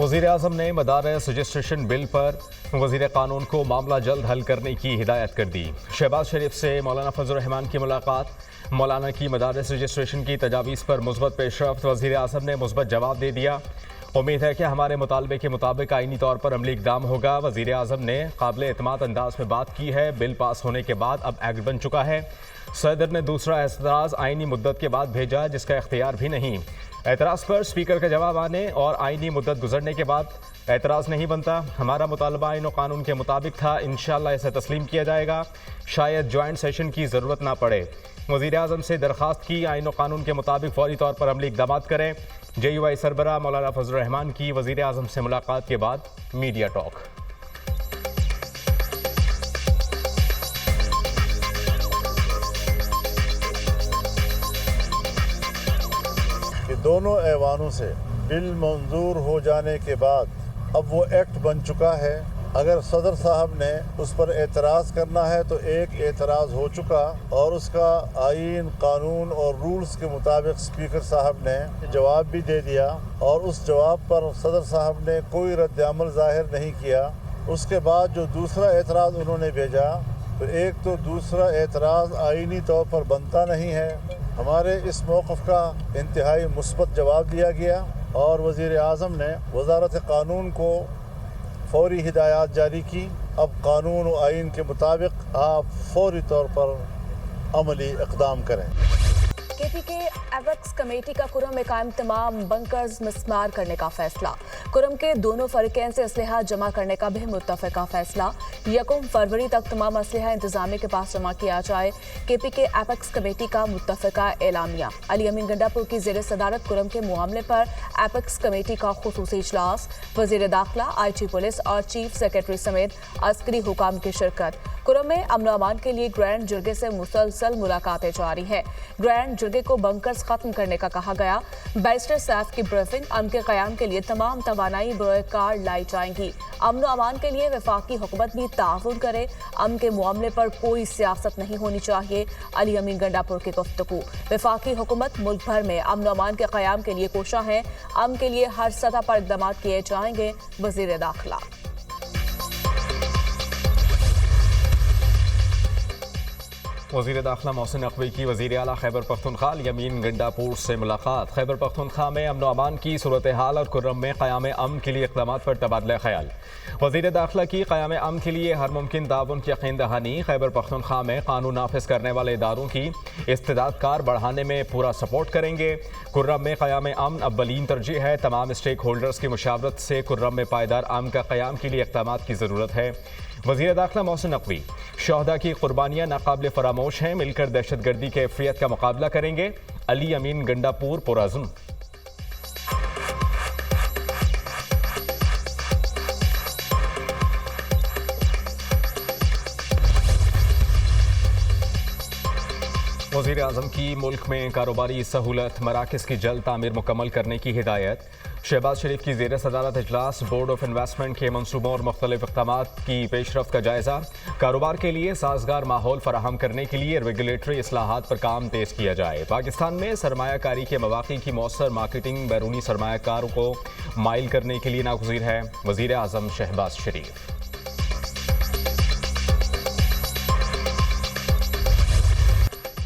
वज़ीर-ए-आज़म ने मदारस registration bill पर वज़ीर कानून को मामला जल्द हल करने की हिदायत कर दी। शहबाज शरीफ से मौलाना फजल रहमान की मुलाकात। मौलाना की मदारस रजिस्ट्रेशन की तजावीज़ पर मुस्बत पेशरफ्त। वज़ीर-ए-आज़म ने मुस्बत जवाब दे दिया। उम्मीद है कि हमारे मुतालबे के मुताबिक आईनी तौर पर अमली इक़दाम होगा। वज़ीर-ए-आज़म ने काबिल एतमाद अंदाज में बात की है। बिल पास होने के बाद अब एक्ट बन चुका है। सदर ने दूसरा एतराज़ आईनी मुद्दत के बाद भेजा, जिसका इख्तियार भी नहीं। एतराज़ पर स्पीकर का जवाब आने और आईनी मुद्दत गुजरने के बाद एतराज़ नहीं बनता। हमारा मुतालबा आईन और कानून के मुताबिक था। इंशाअल्लाह इसे तस्लीम किया जाएगा। शायद ज्वाइंट सेशन की ज़रूरत ना पड़े। वज़ीर-ए-आज़म से दरख्वास्त की आईन और कानून के मुताबिक फौरी तौर पर अमली इक़दाम करें। JUI सरबराह मौलाना फजल रहमान की वज़ीर-ए-आज़म से मुलाकात के बाद मीडिया टॉक। दोनों ऐवानों से बिल मंजूर हो जाने के बाद अब वो एक्ट बन चुका है। अगर सदर साहब ने उस पर एतराज़ करना है तो एक एतराज़ हो चुका और उसका आईन, कानून और रूल्स के मुताबिक स्पीकर साहब ने जवाब भी दे दिया और उस जवाब पर सदर साहब ने कोई रद्द-ए-अमल ज़ाहिर नहीं किया। उसके बाद जो दूसरा एतराज़ उन्होंने भेजा तो एक तो दूसरा एतराज़ आईनी तौर पर बनता नहीं है। हमारे इस मौक़िफ़ का इंतहाई मुस्बत जवाब दिया गया और वज़ीर-ए-आज़म ने वज़ारत कानून को फौरी हिदायत जारी की। अब कानून और आईन के मुताबिक आप फौरी तौर पर अमली इक़दाम करें। KP के एपेक्स कमेटी का कुरम में कायम तमाम बंकर्स मिसमार करने का फैसला। कुरम के दोनों फरीकैन से असलहा जमा करने का भी मुत्तफ़िका फैसला। 1 फरवरी तक तमाम असलहा इंतजामिया के पास जमा किया जाए। KP के एपेक्स कमेटी का मुत्तफ़िका एलामिया। अली अमीन गंडापुर की ज़ेर सदारत कुरम के मामले पर एपेक्स कमेटी का खुसूसी इजलास। वज़ीर दाखिला, IG पुलिस और चीफ सेक्रेटरी समेत अस्करी हुकाम की शिरकत। कुरम में अमन व अमान के लिए ग्रैंड जुर्गे से मुसलसल मुलाकातें जारी हैं। ग्रैंड जुर्गे को बंकर्स खत्म करने का कहा गया। बैरिस्टर सैफ की ब्रीफिंग। अमन के क़याम के लिए तमाम तवानाई बरोए कार लाई जाएंगी। अमन व अमान के लिए वफाकी हुकूमत भी ताउन करे। अमन के मामले पर कोई सियासत नहीं होनी चाहिए। अली अमीन गंडापुर की गुफ्तगू। वफाकी हुकूमत मुल्क भर में अमन व अमान के क़याम के लिए कोशा है। अमन के लिए हर सतह पर इक़दाम किए जाएंगे। वज़ीर दाखिला। वज़ीर दाखिला मोहसिन नकवी की वज़ीर आला खैबर पख्तूनख्वा अली अमीन गंडापुर से मुलाकात। खैबर पख्तूनख्वा में अमन अमान की सूरत हाल और कुर्रम में क़याम अमन के लिए इक़दाम पर तबादला ख्याल। वज़ीर दाखिला की क़याम अमन के लिए हर मुमकिन ताउन की यकीन दहानी। खैबर पख्तूनख्वा में कानून नाफिज करने वाले इदारों की इस्तेदाद कार बढ़ाने में पूरा सपोर्ट करेंगे। कुर्रम में क़याम अमन अव्वलीन तरजीह है। तमाम स्टेक होल्डर्स की मुशावरत से कुर्रम में पायदार अमन का क़याम के लिए इक़दाम की ज़रूरत है। वज़ीर दाखिला मोहसिन नकवी शहदा की कुर्बानियाँ नाकाबिल फरामोश हैं। मिलकर दहशतगर्दी के कैफियत का मुकाबला करेंगे। अली अमीन गंडापुर पुराज़ुम। वज़ीर-ए-आज़म की मुल्क में कारोबारी सहूलत मराकज़ की जल्द तामीर मुकम्मल करने की हिदायत। शहबाज शरीफ की ज़ेर सदारत इजलास। बोर्ड ऑफ इन्वेस्टमेंट के मनसूबों और मुख्तलिफ इक़दामात की पेशरफ्त का जायज़ा। कारोबार के लिए साजगार माहौल फराहम करने के लिए रेगुलेटरी इस्लाहात पर काम तेज़ किया जाए। पाकिस्तान में सरमायाकारी के मौक़े की मौसर मार्केटिंग बैरूनी सरमायाकारों को माइल करने के लिए नागुज़ीर है। वज़ीर-ए-आज़म शहबाज शरीफ।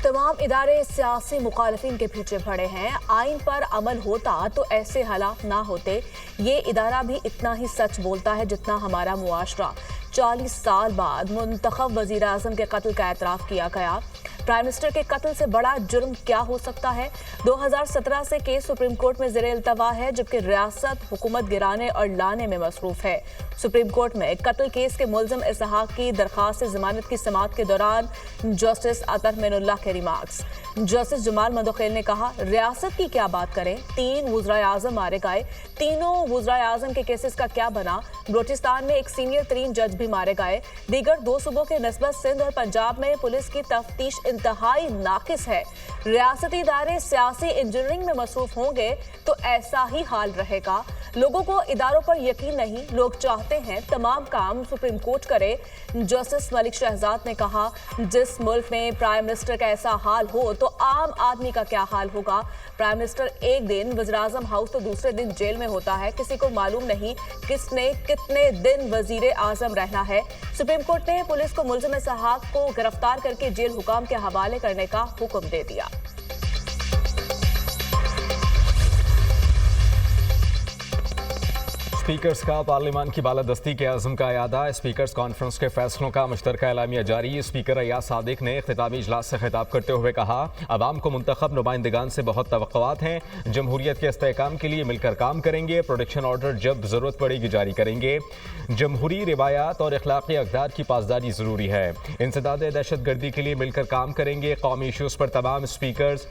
तमाम इदारे सियासी मुखालफिन के पीछे पड़े हैं। आइन पर अमल होता तो ऐसे हालात ना होते। ये इदारा भी इतना ही सच बोलता है जितना हमारा मुआशरा। 40 साल बाद मुंतखब वज़ीर आज़म के कत्ल का एतराफ़ किया गया। प्राइम मिनिस्टर के कत्ल से बड़ा जुर्म क्या हो सकता है। 2017 से केस सुप्रीम कोर्ट में ज़ेर इल्तवा है, जबकि रियासत हुकूमत गिराने और लाने में मसरूफ़ है। सुप्रीम कोर्ट में कत्ल केस के मुल्ज़िम इसहाक की दरख्वास्त ज़मानत की समाअत के दौरान जस्टिस अतर मेनुल्लाह के रिमार्क्स। जस्टिस जमाल मंदोखेल ने कहा, रियासत की क्या बात करें, 3 वज़ीर आज़म मारे गए, तीनों वज़ीर आज़म के केसेस का क्या बना। बलोचिस्तान में एक सीनियर तरीन जज भी मारे गए। दीगर 2 सूबों के नस्बत सिंध और पंजाब में पुलिस की तफ्तीश इंतहाई नाकिस है। रियासती इदारे सियासी इंजीनियरिंग में मसरूफ होंगे तो ऐसा ही हाल रहेगा। लोगों को इदारों पर यकीन नहीं, लोग चाहते हैं तमाम काम सुप्रीम कोर्ट करे। जस्टिस मलिक शहजाद ने कहा, जिस मुल्क में प्राइम मिनिस्टर का ऐसा हाल हो तो आम आदमी का क्या हाल होगा। प्राइम मिनिस्टर एक दिन वज़ीर-ए-आज़म हाउस तो दूसरे दिन जेल में होता है। किसी को मालूम नहीं किसने कितने दिन वज़ीर-ए-आज़म रहना है। सुप्रीम कोर्ट ने पुलिस को मुल्ज़िम इसहाक को गिरफ्तार करके जेल हुकाम के हवाले करने का हुक्म दे दिया। स्पीकर्स का पार्लियामान की बालादस्ती के आज़म का यादा। स्पीकर्स कॉन्फ्रेंस के फैसलों का मुश्तरका एलामिया जारी। स्पीकर अय्याज सादिक ने इख्तितामी इजलास से खिताब करते हुए कहा, अवाम को मुंतखब नुमाइंदगान से बहुत तवक्कुआत हैं। जमहूरियत के इस्तेहकाम के लिए मिलकर काम करेंगे। प्रोटेक्शन ऑर्डर जब ज़रूरत पड़ेगी जारी करेंगे। जमहूरी रिवायात और अखलाकी अक़दार की पासदारी ज़रूरी है। इंसदाद दहशतगर्दी के लिए मिलकर काम करेंगे। कौमी इशूज़ पर तमाम स्पीकर्स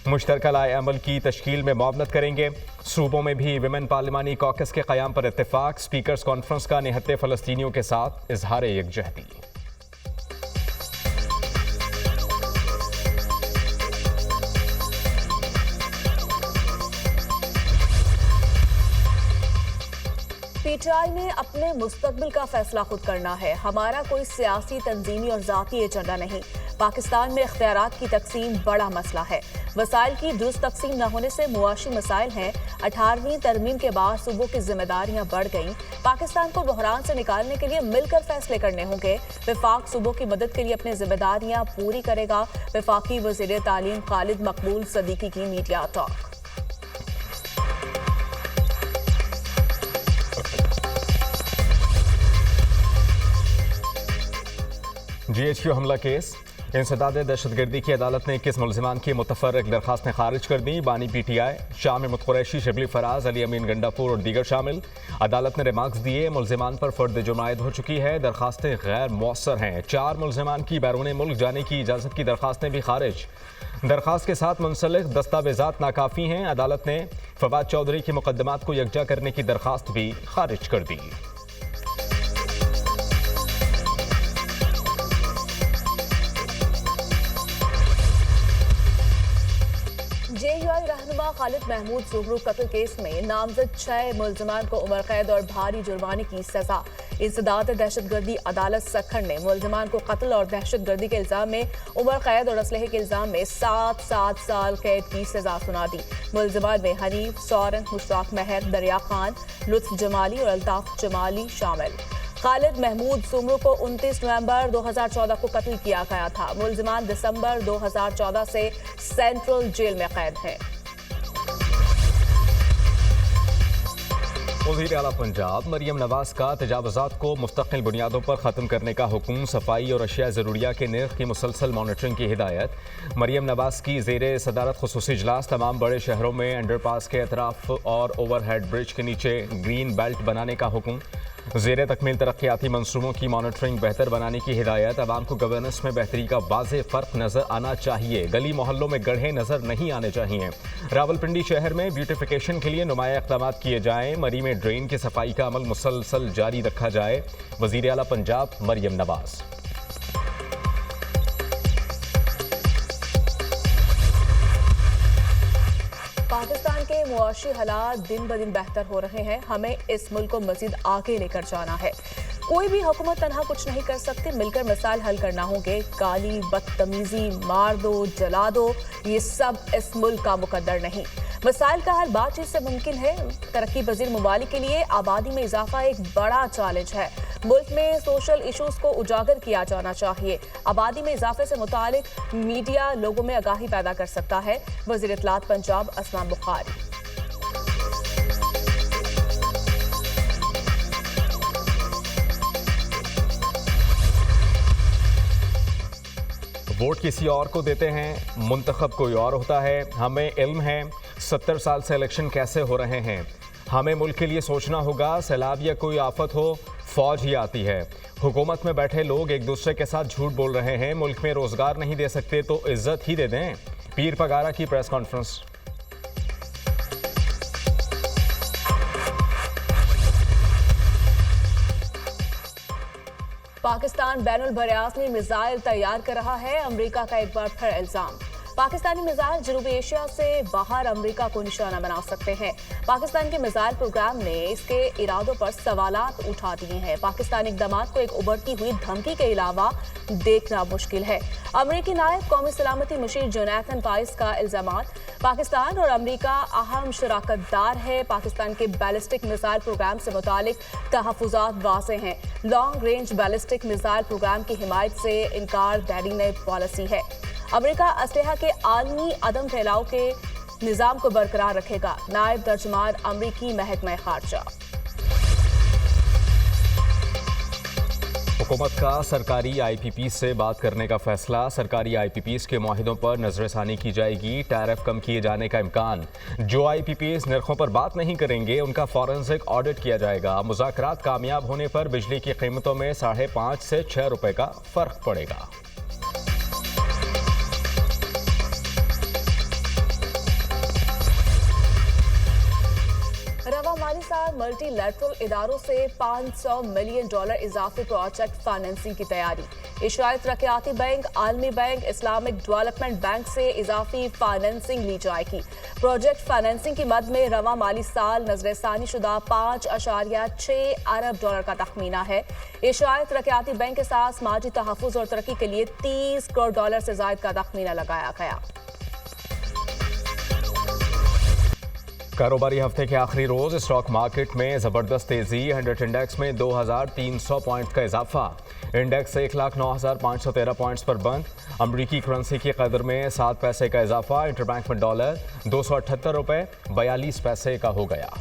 मुश्तरका लाए अमल की तश्कील में मुआवनत करेंगे। सूबों में भी विमेन पार्लिमानी कॉकस के क़याम पर इत्तेफाक। स्पीकर्स कॉन्फ्रेंस का निहत्ते फ़लस्तीनियों के साथ इजहार यकजहती। पीटीआई ने अपने मुस्तकबिल का फैसला खुद करना है। हमारा कोई सियासी, तंजीमी और ज़ाती एजेंडा नहीं। पाकिस्तान में इख्तियारात की तकसीम बड़ा मसला है। वसाइल की दुरुस्त तकसीम न होने से मुआशी मसाइल हैं। 18वीं तरमीम के बाद सूबों की जिम्मेदारियां बढ़ गईं। पाकिस्तान को बहरान से निकालने के लिए मिलकर फैसले करने होंगे। वफाक सूबों की मदद के लिए अपनी जिम्मेदारियां पूरी करेगा। वफाकी वज़ीर तालीम खालिद मकबूल सदीकी की मीडिया टॉक। GHQ हमला केस। इंसदाद दहशतगर्दी की अदालत ने 21 मुलजिमान की मुतफर्रिक दरखास्तें खारिज कर दी। बानी PTI, शाह महमूद कुरैशी, शिबली फराज, अली अमीन गंडापुर और दीगर शामिल। अदालत ने रिमार्क्स दिए, मुलजिमान पर फर्द जुर्मायत हो चुकी है। दरखास्तें गैर मौसर हैं। 4 मुलजिमान की बैरून मुल्क जाने की इजाज़त की दरखास्तें भी खारिज। दरखास्त के साथ मुंसलिक दस्तावेजात नाकाफ़ी हैं। अदालत ने फवाद चौधरी के मुकदमात को यकजा करने की दरखास्त भी खारिज कर दी। JUI रहनुमा खालिद महमूद ज़ुहरू कत्ल केस में नामजद 6 मुलजिमान को उम्र कैद और भारी जुर्माने की सजा। इंसदाद दहशतगर्दी अदालत सखर ने मुलजिमान को कत्ल और दहशतगर्दी के इल्जाम में उम्र कैद और असलहे के इल्जाम में 7 साल कैद की सजा सुना दी। मुलजिमान में हनीफ, सौरन, मुश्ताक महर, दरिया खान, लुत्फ जमाली और अल्ताफ जमाली शामिल। खालिद महमूद ज़ुहरू को 29 नवंबर 2014 को कत्ल किया गया था। मुलजिमान दिसंबर 2014 से सेंट्रल जेल में कैद हैं। वज़ीर आला पंजाब मरियम नवाज का तजावुज़ात को मुस्तक़िल बुनियादों पर ख़त्म करने का हुक्म। सफाई और अशिया ज़रूरिया के निर्ख की मुसलसल मॉनिटरिंग की हिदायत। मरियम नवाज की ज़ेरे सदारत खुसूसी इजलास। तमाम बड़े शहरों में अंडरपास के अतराफ और ओवरहेड ब्रिज के नीचे ग्रीन बेल्ट बनाने का हुक्म। ज़ेरे तकमील तरक्याती मंसूबों की मॉनिटरिंग बेहतर बनाने की हिदायत। अवाम को गवर्नेंस में बेहतरी का वाज़े फ़र्क नज़र आना चाहिए। गली मोहल्लों में गड्ढे नज़र नहीं आने चाहिए। रावलपिंडी शहर में ब्यूटिफिकेशन के लिए नुमाया इक़दाम किए जाएँ। मरी में ड्रेन की सफाई का अमल मुसलसल जारी रखा जाए। वज़ीर आला पंजाब मरियम नवाज। पाकिस्तान के मुआशी हालात दिन ब दिन बेहतर हो रहे हैं। हमें इस मुल्क को मजीद आगे लेकर जाना है। कोई भी हुकूमत तनहा कुछ नहीं कर सकती, मिलकर मसाइल हल करना होंगे। गाली, बदतमीजी, मार दो, जला दो, ये सब इस मुल्क का मुकद्दर नहीं। मसाइल का हल बातचीत से मुमकिन है। तरक्की पजीर ममालिक के लिए आबादी में इजाफा एक बड़ा चैलेंज है। मुल्क में सोशल इशूज़ को उजागर किया जाना चाहिए। आबादी में इजाफे से मुतालिक मीडिया लोगों में आगाही पैदा कर सकता है। वज़ीर इत्तलात पंजाब असमा बुखारी। वोट किसी और को देते हैं, मुंतखब कोई और होता है। हमें इल्म है 70 साल से इलेक्शन कैसे हो रहे हैं। हमें मुल्क के लिए सोचना होगा। सैलाब या कोई आफत हो, फौज ही आती है। हुकूमत में बैठे लोग एक दूसरे के साथ झूठ बोल रहे हैं। मुल्क में रोजगार नहीं दे सकते तो इज्जत ही दे दें। पीर पगारा की प्रेस कॉन्फ्रेंस। पाकिस्तान बैनुल बरियाज़मी मिसाइल तैयार कर रहा है, अमेरिका का एक बार फिर इल्जाम। पाकिस्तानी मिसाइल जनूबी एशिया से बाहर अमेरिका को निशाना बना सकते हैं। पाकिस्तान के मिसाइल प्रोग्राम ने इसके इरादों पर सवालात उठा दिए हैं। पाकिस्तानी इक़दामात को एक उभरती हुई धमकी के अलावा देखना मुश्किल है। अमेरिकी नायब कौमी सलामती मुशीर जोनाथन फाइस का इल्जामात, पाकिस्तान और अमेरिका अहम शराकतदार है। पाकिस्तान के बैलिस्टिक मिसाइल प्रोग्राम से मुतालिक तहफ़्फ़ुज़ात वाज़ेह हैं। Long range ballistic missile programme की हिमायत से इनकार बैरिंग पॉलिसी है। अमेरिका असलहा के आलमी अदम फैलाव के निज़ाम को बरकरार रखेगा। नायब तर्जुमान अमरीकी महकमा खारजा। हुकूमत का सरकारी IPP से बात करने का फैसला, सरकारी IPPs के मुआहिदों पर नजरसानी की जाएगी। टैरिफ कम किए जाने का इम्कान। जो IPPs नरखों पर बात नहीं करेंगे उनका फॉरेंसिक ऑडिट किया जाएगा। मुज़ाकरात कामयाब होने पर बिजली की कीमतों में 5.5 से 6 रुपए का फर्क पड़ेगा। रवा माली साल मल्टीलैटरल इदारों से $500 मिलियन इजाफी प्रोजेक्ट फाइनेंसिंग की तैयारी। एशियाई तरक्याती बैंक, आलमी बैंक, इस्लामिक डेवलपमेंट बैंक से इजाफी फाइनेंसिंग ली जाएगी। प्रोजेक्ट फाइनेंसिंग की मद में रवा माली साल नजरसानी शुदा $5.6 अरब का तखमीना है। एशियाई तरक्याती बैंक के साथ समाजी तहफ़्फ़ुज़ और तरक्की के लिए $30 करोड़ से ज़ायद का तखमीना लगाया गया। कारोबारी हफ्ते के आखिरी रोज स्टॉक मार्केट में जबरदस्त तेजी। 100 इंडेक्स में 2300 पॉइंट का इजाफा। इंडेक्स 1,09,513 पॉइंट्स पर बंद। अमरीकी करेंसी की कदर में 7 पैसे का इजाफा। इंटरबैंक में डॉलर 278 रुपए 42 पैसे का हो गया।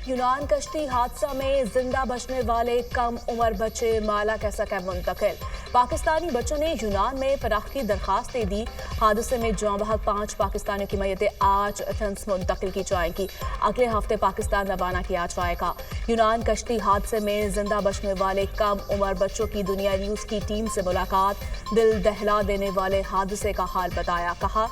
यूनान कश्ती हादसा में जिंदा बचने वाले कम उम्र बच्चे माला कैसा कैब मुंतकिल। पाकिस्तानी बच्चों ने यूनान में पनाह की दरखास्त दे दी। हादसे में जाँ बहक 5 पाकिस्तानियों की मैयतें आज एथेंस मुंतकिल की जाएंगी। अगले हफ्ते पाकिस्तान रवाना किया जाएगा। यूनान कश्ती हादसे में जिंदा बचने वाले कम उम्र बच्चों की दुनिया न्यूज़ की टीम से मुलाकात, दिल दहला देने वाले हादसे का हाल बताया। कहा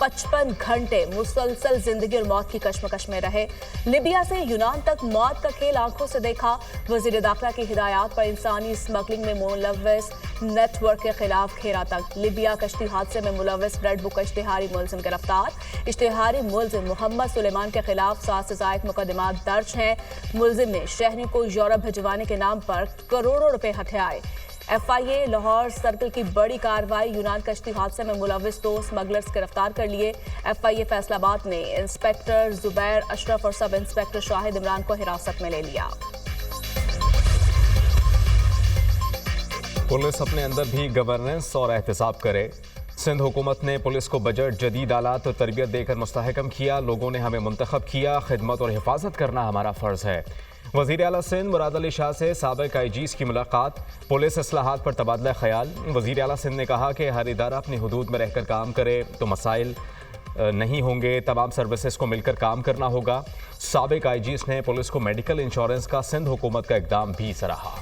55 घंटे मुसलसल जिंदगी और मौत की कश्मकश में रहे। लिबिया से यूनान तक मौत का खेल आंखों से देखा। वजीर दाखिला की हिदायत पर इंसानी स्मगलिंग में मुलव्वस नेटवर्क के खिलाफ घेरा तक। लिबिया कश्ती हादसे में मुलव्वस रेड बुक का इश्तिहारी मुलजिम गिरफ्तार। इश्तिहारी मुलजिम मोहम्मद सुलेमान के खिलाफ 7 से ज़ायद मुकदमात दर्ज हैं। मुलजिम ने शहरी को यूरोप भिजवाने के नाम पर करोड़ों रुपए हथियाए। FIA लाहौर सर्कल की बड़ी कार्रवाई। यूनान कश्ती हादसे में मुलव्वस 2 स्मगलर्स गिरफ्तार कर लिए। FIA फैसलाबाद ने इंस्पेक्टर जुबैर अशरफ और सब इंस्पेक्टर शाहिद इमरान को हिरासत में ले लिया। पुलिस अपने अंदर भी गवर्नेंस और एहतसाब करे। सिंध हुकूमत ने पुलिस को बजट, जदीद आलात और तरबियत देकर मुस्तहकम किया। लोगों ने हमें मुंतखब किया, खिदमत और हिफाजत करना हमारा फ़र्ज़ है। वज़ीर आला सिंध मुराद अली शाह से साबिक़ IGs की मुलाकात, पुलिस इस्लाहात पर तबादला ख्याल। वज़ीर आला सिंध ने कहा कि हर इदारा अपनी हुदूद में रहकर काम करे तो मसाइल नहीं होंगे। तमाम सर्विसेज को मिलकर काम करना होगा। साबिक़ IGs ने पुलिस को मेडिकल इंश्योरेंस का सिंध हुकूमत का इक़दाम भी सराहा।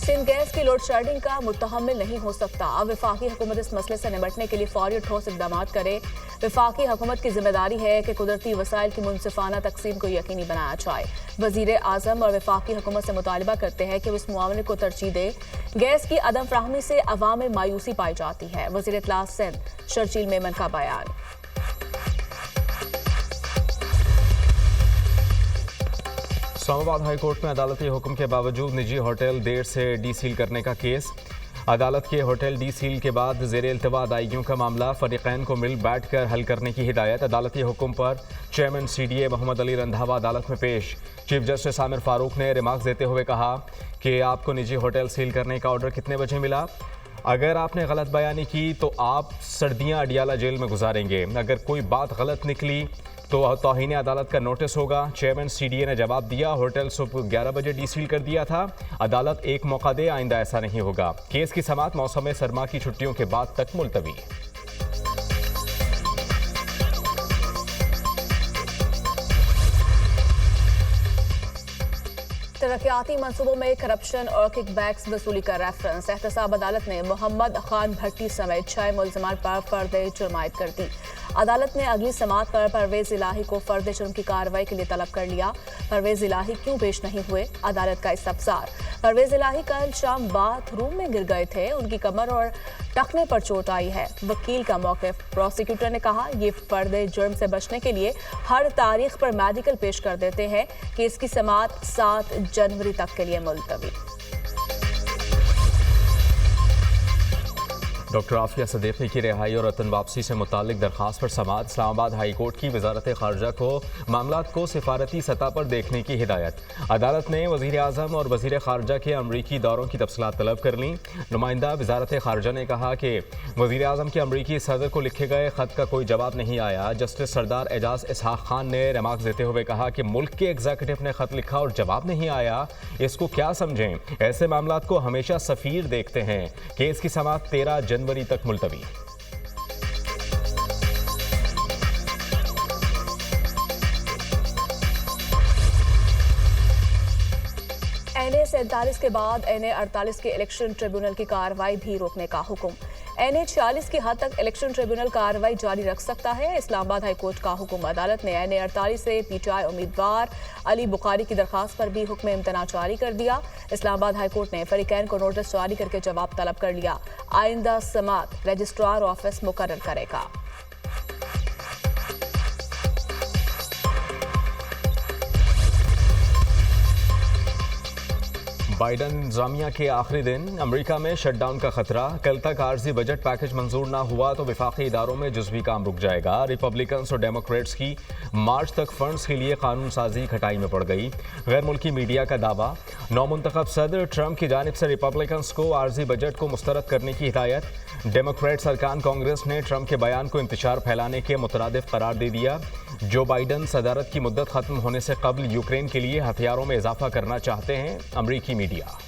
सिंध गैस की लोड शेडिंग का मुतहम्मिल नहीं हो सकता। अब वफाकी हुकूमत इस मसले से निपटने के लिए फौरी ठोस इक़दाम करे। वफाकी हुकूमत की जिम्मेदारी है कि कुदरती वसाइल की मुनसिफाना तकसीम को यकीनी बनाया जाए। वज़ीर आज़म और वफाकी हुकूमत से मुतालबा करते हैं कि वो इस मामले को तरजीह दे। गैस की अदम फ्राहमी से अवाम में मायूसी पाई जाती है। वज़ीर इत्तलात सिंध शर्जील मेमन का बयान। इस्लामाबाद हाई कोर्ट में अदालती हुक्म के बावजूद निजी होटल देर से डीसील करने का केस। अदालत के होटल डीसील के बाद ज़ेर इल्तवा अदायगियों का मामला फरीक़ैन को मिल बैठ कर हल करने की हिदायत। अदालती हुक्म पर चेयरमैन CDA मोहम्मद अली रंधावा अदालत में पेश। चीफ जस्टिस आमिर फारूक ने रिमार्क देते हुए कहा कि आपको निजी होटल सील करने का ऑर्डर कितने बजे मिला? अगर आपने गलत बयानी की तो आप सर्दियाँ अडियाला जेल में गुजारेंगे। अगर कोई बात गलत निकली तो तौहीन अदालत का नोटिस होगा। चेयरमैन CDA ने जवाब दिया, होटल सुबह 11 बजे डीसील कर दिया था। अदालत एक मौका दे, आइंदा ऐसा नहीं होगा। केस की समाअत मौसम सरमा की छुट्टियों के बाद तक मुलतवी। तरक्याती मंसूबों में करप्शन और किकबैक्स वसूली का रेफरेंस। एहतसाब अदालत ने मोहम्मद खान भट्टी समेत 6 मुल्ज़िमान पर फर्द जुर्म आयद कर दी। अदालत ने अगली समात पर परवेज इलाही को फर्द जुर्म की कार्रवाई के लिए तलब कर लिया। परवेज इलाही क्यों पेश नहीं हुए, अदालत का इस्तफसार। परवेज इलाही कल शाम बाथरूम में गिर गए थे, उनकी कमर और टखने पर चोट आई है। वकील का मौक़िफ़। प्रोसिक्यूटर ने कहा ये फर्द जुर्म से बचने के लिए हर तारीख पर मेडिकल पेश कर देते हैं कि इसकी समात 7 जनवरी तक के लिए मुलतवी। डॉक्टर आफिया सदीकी की रिहाई और वतन वापसी से मुतालिक दरख्वास्त पर समाअत। इस्लामाबाद हाई कोर्ट की वजारत खारजा को मामलात को सिफारती सतह पर देखने की हिदायत। अदालत ने वज़ीर आज़म और वज़ीर खारजा के अमरीकी दौरों की तफसीलात तलब कर लीं। नुमाइंदा वजारत खारजा ने कहा कि वज़ीर आज़म के अमरीकी सदर को लिखे गए ख़त का कोई जवाब नहीं आया। जस्टिस सरदार एजाज इसहाक खान ने रिमार्क देते हुए कहा कि मुल्क के एग्जीक्यूटिव ने ख़त लिखा और जवाब नहीं आया, इसको क्या समझें। ऐसे मामलात को हमेशा सफ़ीर देखते हैं। केस की समाअत 13 जनवरी तक मुलतवी। NA 47 के बाद NA 48 के इलेक्शन ट्रिब्यूनल की कार्रवाई भी रोकने का हुक्म। NA 46 की हद तक इलेक्शन ट्रिब्यूनल कार्रवाई जारी रख सकता है। इस्लामाबाद हाई कोर्ट का हुक्म। अदालत ने NA 48 से PTI उम्मीदवार अली बुखारी की दरखास्त पर भी हुक्म इम्तना जारी कर दिया। इस्लामाबाद हाई कोर्ट ने फरीकैन को नोटिस जारी करके जवाब तलब कर लिया। आइंदा समाअत रजिस्ट्रार ऑफिस मुकर्रर करेगा। बाइडन इंतजामिया के आखिरी दिन। अमेरिका में शटडाउन का खतरा। कल तक आर्जी बजट पैकेज मंजूर ना हुआ तो वफाकी इदारों में जुज़वी काम रुक जाएगा। रिपब्लिकन्स और डेमोक्रेट्स की मार्च तक फंड्स के लिए कानून साजी खटाई में पड़ गई। गैर मुल्की मीडिया का दावा। नौमुंतखब सदर ट्रंप की जानिब से रिपब्लिकन्स को आर्जी बजट को मुस्तरद करने की हिदायत। डेमोक्रेट्स अरकान कांग्रेस ने ट्रंप के बयान को इंतशार फैलाने के मुतरादिफ करार दे दिया। जो बाइडन सदारत की मुद्दत खत्म होने से कबल यूक्रेन के लिए हथियारों में इजाफा करना चाहते हैं, अमरीकी मीडिया।